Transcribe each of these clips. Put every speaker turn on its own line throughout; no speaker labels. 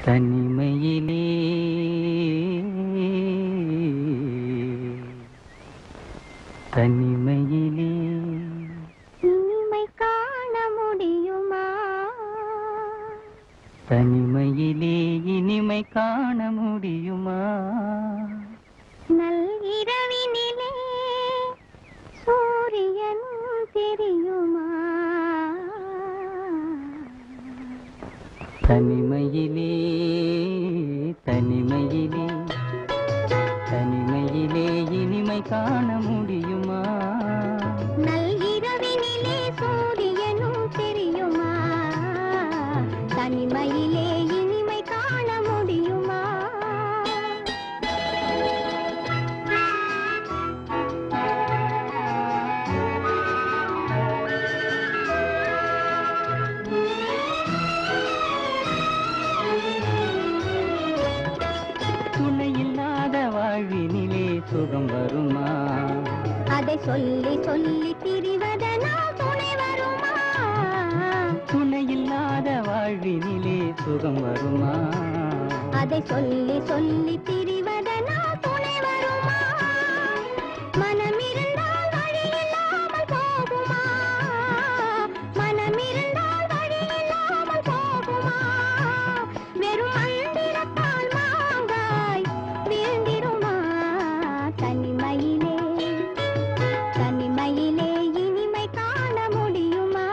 தனிமையிலே தனிமையிலே
இனிமை காண முடியுமா?
தனிமையிலே இனிமை காண முடியுமா?
நல்இரவினிலே சூரியன் தெரியுமா?
தனிமையிலே தனிமையிலே தனிமையிலே இனிமை காண முடியுமா?
நல்இரவினிலே சூரியனும் தெரியுமா? தனிமையிலே இனிமை காண முடியுமா?
துணையில்லாத வாழ்வினிலே சுகம் வருமா?
அதை சொல்லி சொல்லி திரிவதனால் துணை வருமா?
துணையில்லாத வாழ்வினிலே சுகம் வருமா?
அதை சொல்லி சொல்லி திரிவதனால் துணை வருமா? மனமிருந்தால் வழி இல்லாமல் போகுமா? மனமிருந்தால் வழி இல்லாமல் போகுமா? வெறும் மந்திரத்தால் மாங்காய் வீழ்ந்திருமா? தனிமையிலே தனிமையிலே இனிமை காண முடியுமா?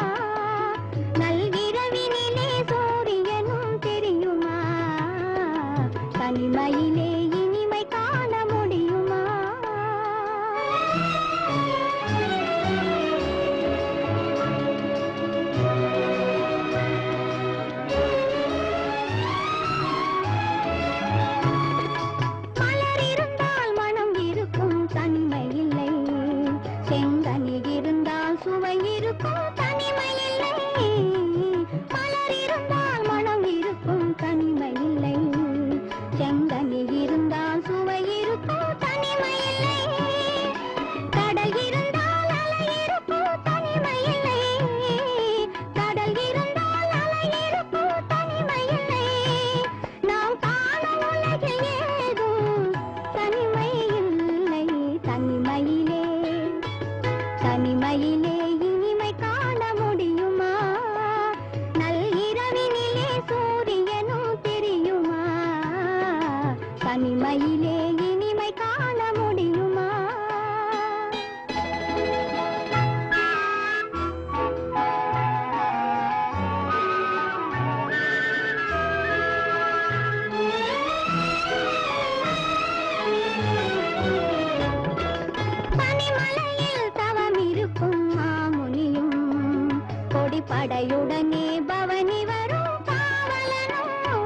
நல்இரவினிலே சூரியனும் தெரியுமா? தனிமையிலே இனிமை காண முடியுமா? மலர் இருந்தால் மனம் இருக்கும் தனிமை இல்லை. செங்கனி இருந்தால் சுவை இருக்கும் தனிமை இல்லை. மலர் இருந்தால் மனம் இருக்கும் தனிமை இல்லை. செங்கனி இருந்தால் சுவை இருக்கும் தனிமை இல்லை. கடல் இருந்தால் அலை இருக்கும் தனிமை இல்லை. கடல் இருந்தால் அலை இருக்கும் தனிமை இல்லை. நாம் காணும் உலகில் ஏதும் தனிமை இல்லை. தனிமையிலே தனிமையிலே இனிமை காண முடியுமா? நல்இரவினிலே சூரியனும் தெரியுமா? தனிமையிலே இனிமை காண முடியுமா? பனிமலையில் தவம் இருக்கும் மாமுனியும் கொடிப்படையுடனே பவனி வரும் காவலனும்.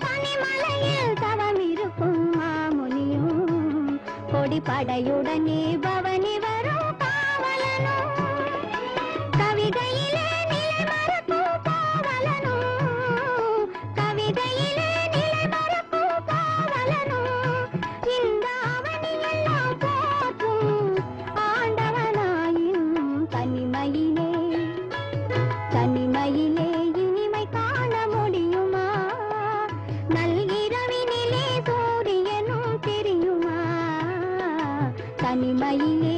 பனிமலையில் தவம் இருக்கும் மாமுனியும் கொடிப்படையுடனே பவனி வரும் காவலனும். கவிதையிலே நிலை மறக்கும் காவலனும். கவிதையிலே நிலை மறக்கும் காவலனும். இந்த அவனியெல்லாம் போற்றும் ஆண்டவனாயின் தனிமையிலே தனிமையிலே இனிமை காண முடியுமா? நல்இரவினிலே சூரியனும் தெரியுமா? தனிமையிலே